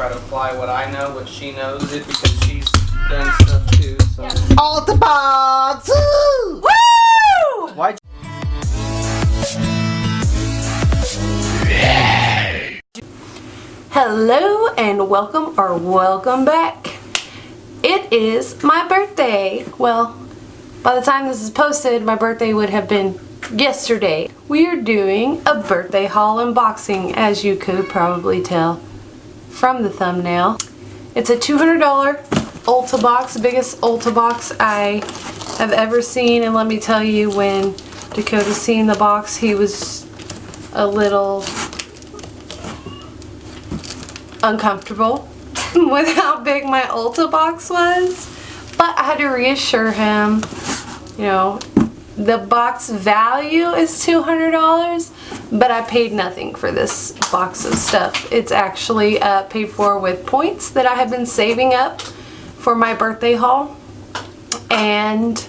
try to apply what I know, what she knows it, because she's done stuff too. So. Ulta box! Woo! Why'd Hello and welcome back. It is my birthday. Well, by the time this is posted, my birthday would have been yesterday. We are doing a birthday haul unboxing, as you could probably tell from the thumbnail. It's a $200 Ulta box, the biggest Ulta box I have ever seen, and let me tell you, when Dakota seen the box, he was a little uncomfortable with how big my Ulta box was, but I had to reassure him, you know, the box value is $200, but I paid nothing for this box of stuff. It's actually paid for with points that I have been saving up for my birthday haul, and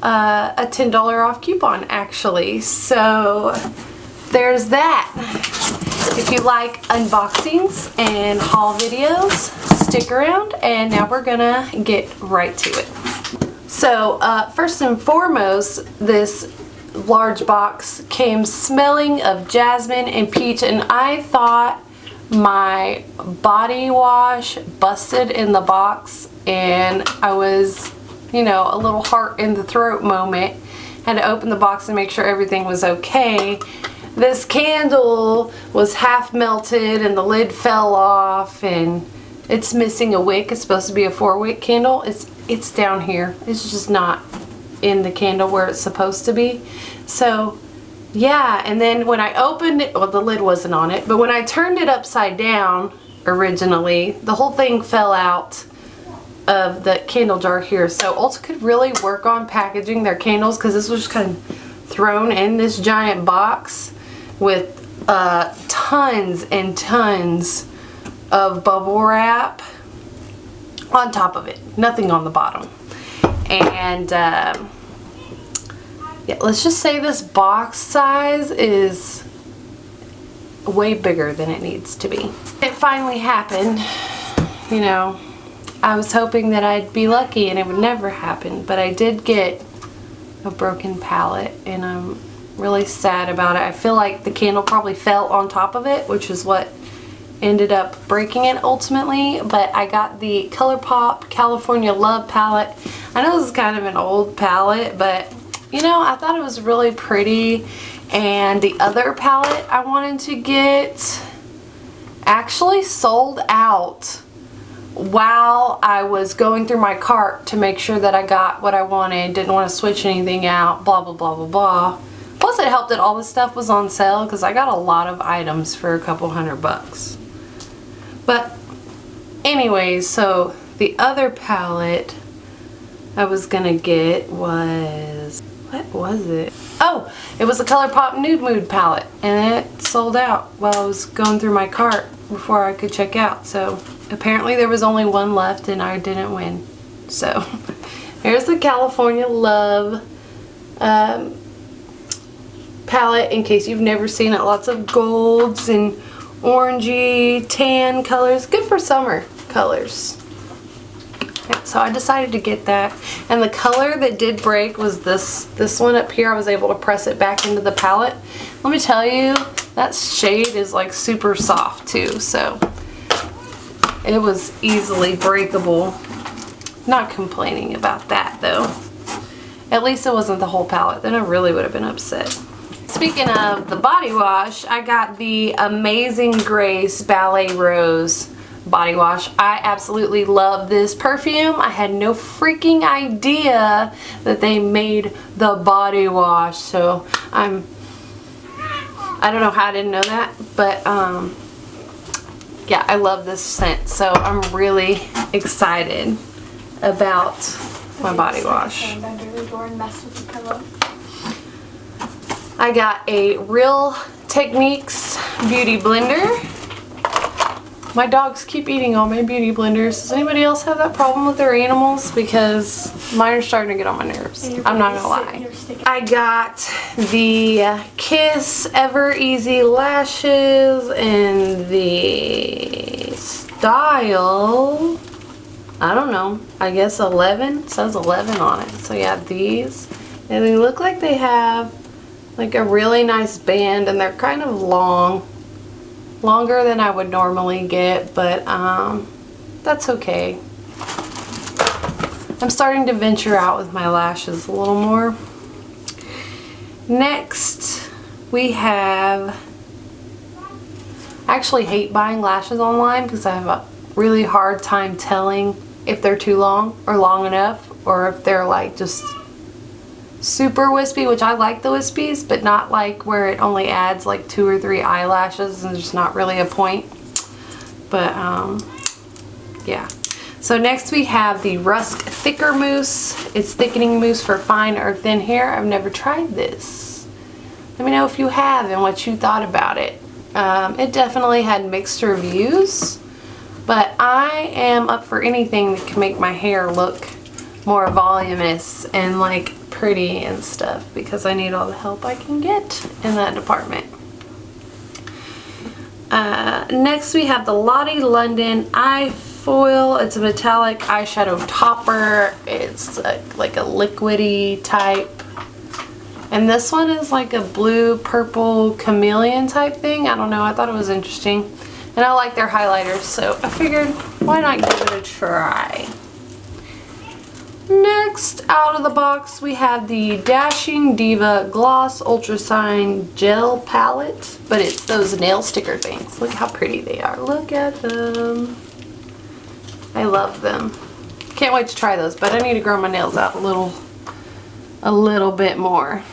a $10 off coupon actually. So there's that. If you like unboxings and haul videos, stick around, and now we're gonna get right to it. So first and foremost, this large box came smelling of jasmine and peach, and I thought my body wash busted in the box, and I was, you know, a little heart in the throat moment. Had to open the box and make sure everything was okay. This candle was half melted and the lid fell off, and it's missing a wick. It's supposed to be a 4-wick candle. It's down here. It's just not in the candle where it's supposed to be. So yeah, and then when I opened it, well, the lid wasn't on it, but when I turned it upside down originally, the whole thing fell out of the candle jar here. So Ulta could really work on packaging their candles, because this was just kind of thrown in this giant box with tons and tons of bubble wrap on top of it, nothing on the bottom. And yeah, let's just say this box size is way bigger than it needs to be. It finally happened. You know, I was hoping that I'd be lucky and it would never happen, but I did get a broken palette, and I'm really sad about it. I feel like the candle probably fell on top of it, which is what ended up breaking it ultimately. But I got the ColourPop California Love palette. I know this is kind of an old palette, but you know, I thought it was really pretty. And the other palette I wanted to get actually sold out while I was going through my cart to make sure that I got what I wanted. Didn't want to switch anything out, blah blah blah blah blah. Plus it helped that all this stuff was on sale, because I got a lot of items for a couple $100. But anyways, so the other palette I was gonna get was, what was it? Oh, it was the ColourPop Nude Mood palette, and it sold out while I was going through my cart before I could check out. So apparently there was only one left and I didn't win. So here's the California Love palette, in case you've never seen it. Lots of golds and orangey tan colors, good for summer colors. Yeah, so I decided to get that, and the color that did break was this one up here. I was able to press it back into the palette. Let me tell you, that shade is like super soft too, so it was easily breakable. Not complaining about that though. At least it wasn't the whole palette, then I really would have been upset. Speaking of the body wash, I got the Amazing Grace Ballet Rose body wash. I absolutely love this perfume. I had no freaking idea that they made the body wash, so I don't know how I didn't know that, but yeah, I love this scent, so I'm really excited about my body wash. I got a Real Techniques beauty blender. My dogs keep eating all my beauty blenders. Does anybody else have that problem with their animals? Because mine are starting to get on my nerves. I'm not gonna lie. I got the Kiss Ever Easy lashes and the style, I don't know, I guess 11. It says 11 on it. So yeah, these, and they look like they have like a really nice band, and they're kind of long, longer than I would normally get, but that's okay. I'm starting to venture out with my lashes a little more. Next, we have, I actually hate buying lashes online because I have a really hard time telling if they're too long or long enough, or if they're like just super wispy, which I like the wispies, but not like where it only adds like 2 or 3 eyelashes and there's not really a point. But yeah. So next we have the Rusk Thicker Mousse. It's thickening mousse for fine or thin hair. I've never tried this. Let me know if you have and what you thought about it. It definitely had mixed reviews, but I am up for anything that can make my hair look more voluminous and like pretty and stuff, because I need all the help I can get in that department. Next we have the Lottie London Eye Foil. It's a metallic eyeshadow topper. It's like a liquidy type. And this one is like a blue, purple, chameleon type thing. I don't know. I thought it was interesting. And I like their highlighters, so I figured why not give it a try. Next, out of the box, we have the Dashing Diva Gloss Ultra Shine Gel Palette. But it's those nail sticker things. Look how pretty they are. Look at them. I love them. Can't wait to try those, but I need to grow my nails out a little bit more.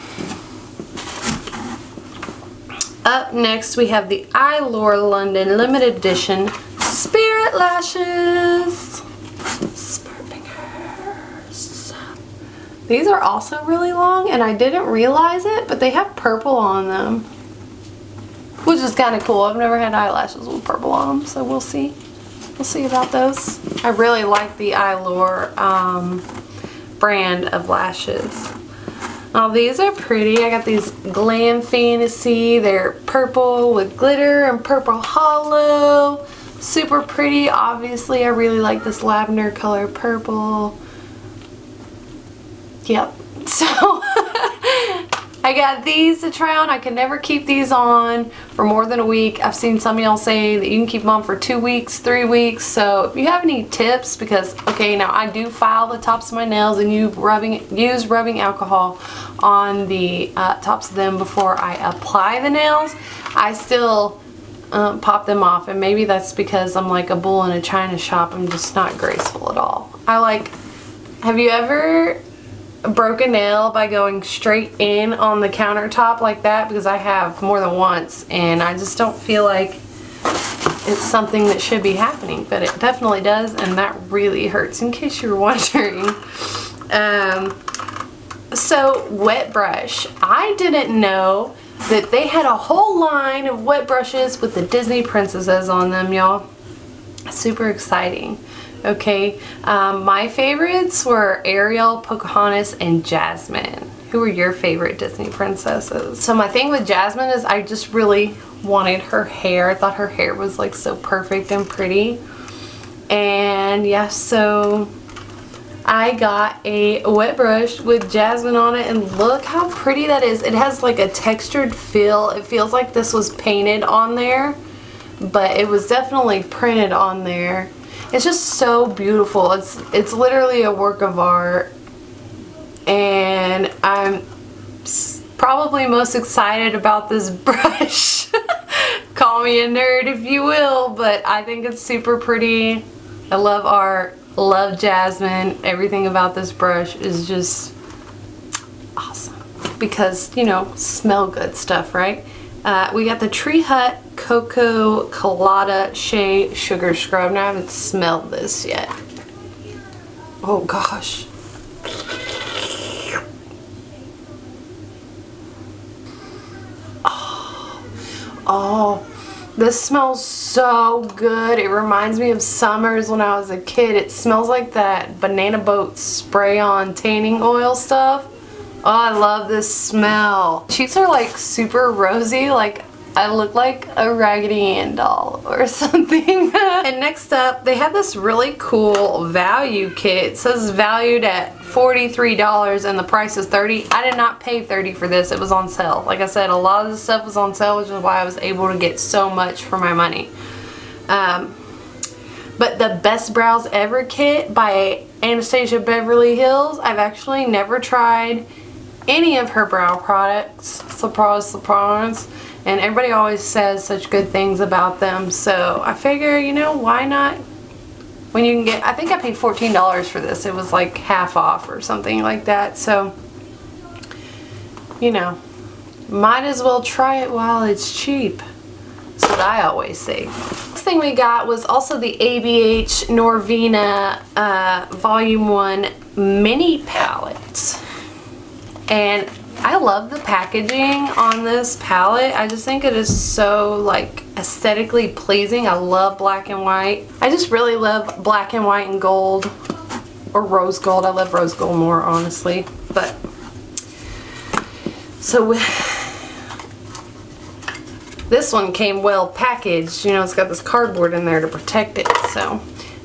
Up next, we have the Eylure London Limited Edition Spirit Lashes. Spirit fingers. These are also really long, and I didn't realize it, but they have purple on them, which is kind of cool. I've never had eyelashes with purple on them, so we'll see. We'll see about those. I really like the Eylure brand of lashes. Oh, these are pretty. I got these Glam Fantasy. They're purple with glitter and purple hollow. Super pretty. Obviously, I really like this lavender color purple. Yep. So I got these to try on. I can never keep these on for more than a week. I've seen some of y'all say that you can keep them on for 2 weeks, 3 weeks. So if you have any tips, because okay, now I do file the tops of my nails and use rubbing alcohol on the tops of them before I apply the nails. I still pop them off, and maybe that's because I'm like a bull in a china shop. I'm just not graceful at all. Have you ever broke a nail by going straight in on the countertop like that? Because I have more than once, and I just don't feel like it's something that should be happening, but it definitely does, and that really hurts, in case you were wondering. So wet brush, I didn't know that they had a whole line of wet brushes with the Disney princesses on them, y'all. Super exciting. Okay, my favorites were Ariel, Pocahontas, and Jasmine. Who were your favorite Disney princesses? So my thing with Jasmine is I just really wanted her hair. I thought her hair was like so perfect and pretty. And yeah, so I got a wet brush with Jasmine on it, and look how pretty that is. It has like a textured feel. It feels like this was painted on there, but it was definitely printed on there. It's just so beautiful. It's literally a work of art, and I'm probably most excited about this brush. Call me a nerd if you will, but I think it's super pretty. I love art, love Jasmine. Everything about this brush is just awesome because, you know, smell good stuff, right? We got the Tree Hut Cocoa Colada Shea Sugar Scrub. Now I haven't smelled this yet. Oh gosh. Oh, this smells so good. It reminds me of summers when I was a kid. It smells like that Banana Boat spray-on tanning oil stuff. Oh, I love this smell. Cheeks are like super rosy. Like, I look like a Raggedy Ann doll or something. And next up, they have this really cool value kit. It says valued at $43 and the price is $30. I did not pay $30 for this. It was on sale. Like I said, a lot of the stuff was on sale, which is why I was able to get so much for my money. But the Best Brows Ever kit by Anastasia Beverly Hills, I've actually never tried any of her brow products. Surprise, surprise. And everybody always says such good things about them. So I figure, you know, why not? When you can get, I think I paid $14 for this. It was like half off or something like that. So, you know, might as well try it while it's cheap. That's what I always say. Next thing we got was also the ABH Norvina Volume 1 Mini Palette. And I love the packaging on this palette. I just think it is so like aesthetically pleasing. I love black and white. I just really love black and white and gold, or rose gold. I love rose gold more, honestly. But so this one came well packaged. You know, it's got this cardboard in there to protect it. So,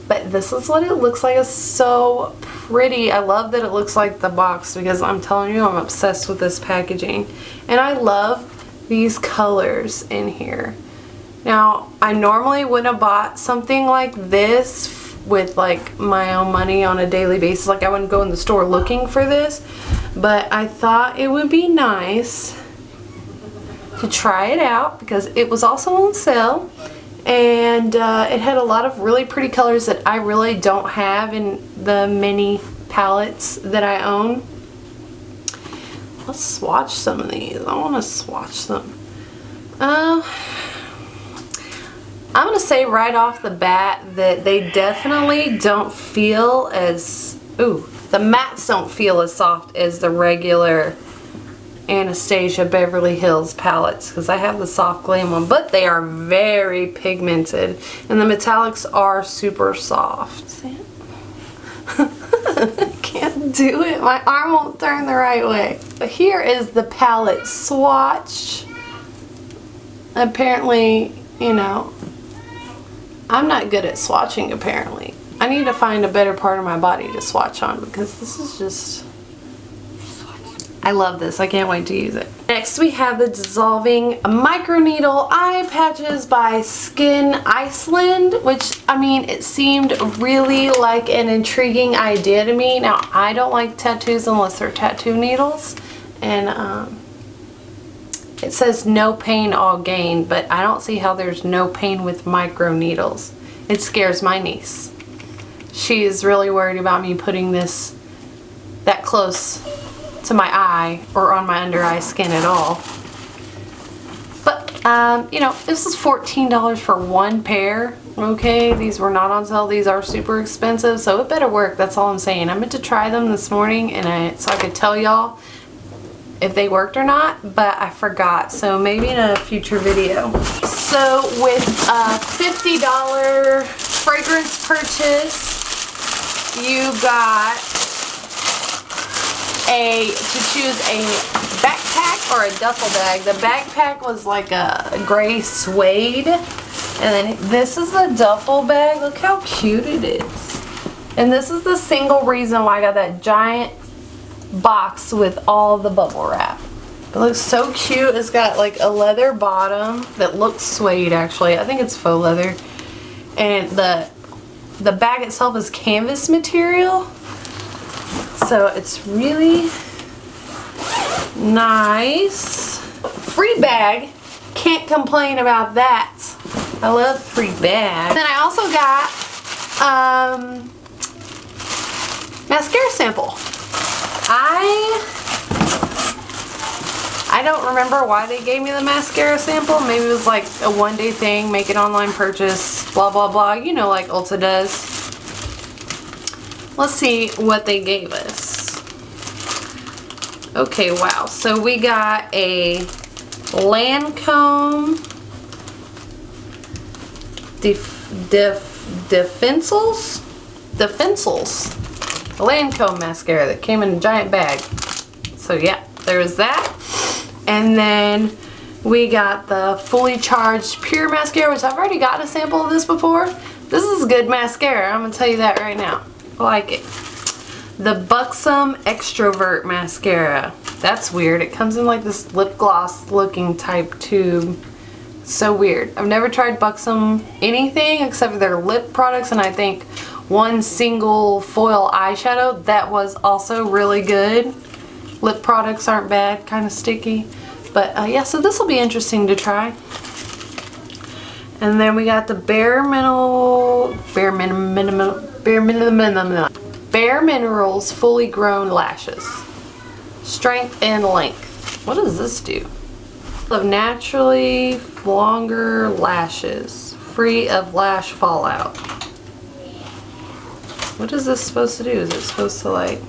but this is what it looks like. It's so pretty. I love that it looks like the box because I'm telling you, I'm obsessed with this packaging. And I love these colors in here. Now, I normally wouldn't have bought something like this with like my own money on a daily basis. Like I wouldn't go in the store looking for this, but I thought it would be nice to try it out because it was also on sale. And it had a lot of really pretty colors that I really don't have in the mini palettes that I own. Let's swatch some of these. I want to swatch them. I'm going to say right off the bat that they definitely don't feel as, the mattes don't feel as soft as the regular Anastasia Beverly Hills palettes, because I have the soft glam one, but they are very pigmented and the metallics are super soft. See it? I can't do it. My arm won't turn the right way. But here is the palette swatch. Apparently, you know, I'm not good at swatching apparently. I need to find a better part of my body to swatch on because this is just... I love this. I can't wait to use it. Next we have the Dissolving Microneedle Eye Patches by Skin Iceland, which, I mean, it seemed really like an intriguing idea to me. Now, I don't like tattoos unless they're tattoo needles. And it says no pain, all gain, but I don't see how there's no pain with micro needles. It scares my niece. She is really worried about me putting this that close to my eye or on my under eye skin at all. But you know, this is $14 for one pair. Okay, these were not on sale. These are super expensive, so it better work. That's all I'm saying. I meant to try them this morning and so I could tell y'all if they worked or not, but I forgot, so maybe in a future video. So with a $50 fragrance purchase, you got to choose a backpack or a duffel bag. The backpack was like a gray suede, and then this is the duffel bag. Look how cute it is. And this is the single reason why I got that giant box with all the bubble wrap. It looks so cute. It's got like a leather bottom that looks suede actually. I think it's faux leather. And the bag itself is canvas material. So it's really nice. Free bag. Can't complain about that. I love free bag. Then I also got mascara sample. I don't remember why they gave me the mascara sample. Maybe it was like a one-day thing, make an online purchase, blah blah blah. You know, like Ulta does. Let's see what they gave us. Okay, wow. So we got a Lancome Defensals a Lancome mascara that came in a giant bag. So yeah, there's that. And then We got the Fully Charged Pure Mascara, which I've already gotten a sample of this before. This is good mascara, I'm going to tell you that right now. I like it. The Buxom Extrovert Mascara. That's weird. It comes in like this lip gloss looking type tube. So weird. I've never tried Buxom anything except for their lip products, and I think one single foil eyeshadow that was also really good. Lip products aren't bad, kind of sticky. But yeah, so this will be interesting to try. And then we got the Bare Minerals Fully Grown Lashes. Strength and length. What does this do? Of naturally longer lashes, free of lash fallout. What is this supposed to do? Is it supposed to like...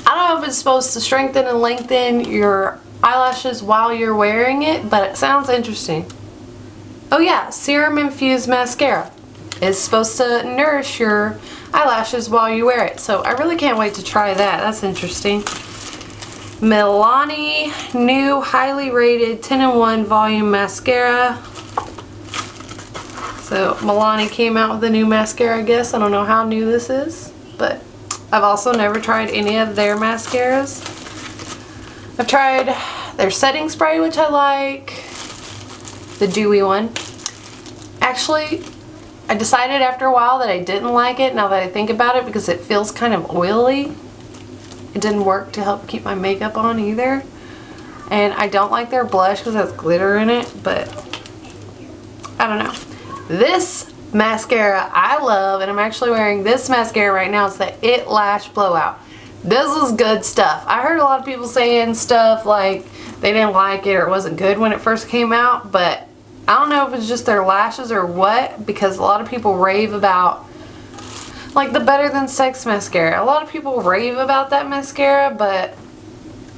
I don't know if it's supposed to strengthen and lengthen your eyelashes while you're wearing it, but it sounds interesting. Oh yeah, serum infused mascara. It's supposed to nourish your eyelashes while you wear it. So I really can't wait to try that. That's interesting. Milani new highly rated 10-in-1 volume mascara. So Milani came out with a new mascara, I guess. I don't know how new this is, but I've also never tried any of their mascaras. I've tried their setting spray, which I like. The dewy one. Actually, I decided after a while that I didn't like it now that I think about it because it feels kind of oily. It didn't work to help keep my makeup on either. And I don't like their blush because it has glitter in it, but I don't know. This mascara I love, and I'm actually wearing this mascara right now. It's the It Lash Blowout. This is good stuff. I heard a lot of people saying stuff like they didn't like it or it wasn't good when it first came out, but I don't know if it's just their lashes or what, because a lot of people rave about like the Better Than Sex mascara. A lot of people rave about that mascara, but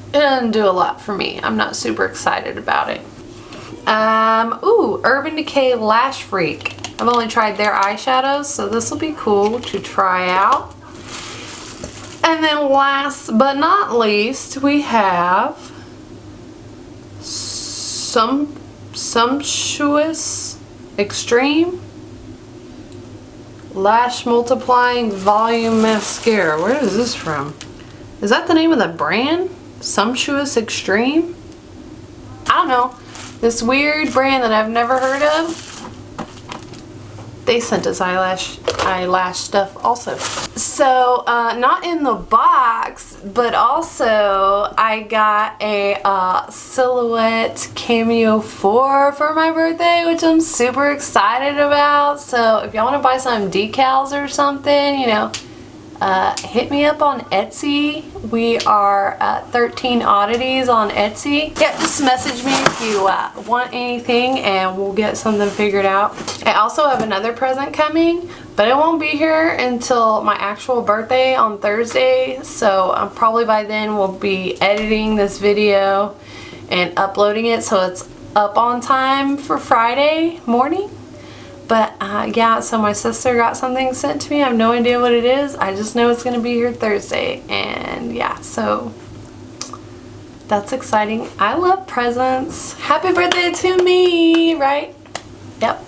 it doesn't do a lot for me. I'm not super excited about it. Ooh, Urban Decay Lash Freak. I've only tried their eyeshadows, so this will be cool to try out. And then last but not least, we have Sumptuous Extreme Lash Multiplying Volume Mascara. Where is this from? Is that the name of the brand? Sumptuous Extreme? I don't know. This weird brand that I've never heard of. They sent us eyelash stuff also. So, not in the box, but also I got a Silhouette Cameo 4 for my birthday, which I'm super excited about. So if y'all want to buy some decals or something, you know, hit me up on Etsy. We are at 13 Oddities on Etsy. Yeah, just message me if you want anything and we'll get something figured out. I also have another present coming, but it won't be here until my actual birthday on Thursday. So probably by then we'll be editing this video and uploading it so it's up on time for Friday morning. But yeah, so my sister got something sent to me. I have no idea what it is. I just know it's going to be here Thursday. And yeah, so that's exciting. I love presents. Happy birthday to me, right? Yep.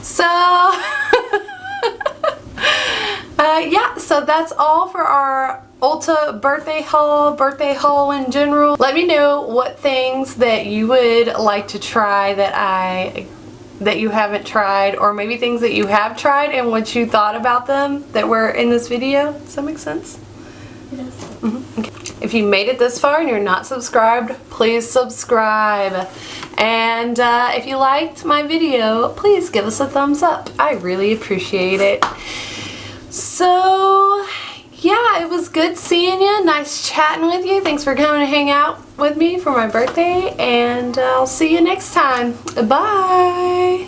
So, yeah, so that's all for our Ulta birthday haul in general. Let me know what things that you would like to try that you haven't tried, or maybe things that you have tried and what you thought about them that were in this video. Does that make sense? Yes. Mm-hmm. Okay. If you made it this far and you're not subscribed, please subscribe. And if you liked my video, please give us a thumbs up. I really appreciate it. So yeah, it was good seeing you. Nice chatting with you. Thanks for coming to hang out with me for my birthday, and I'll see you next time. Bye.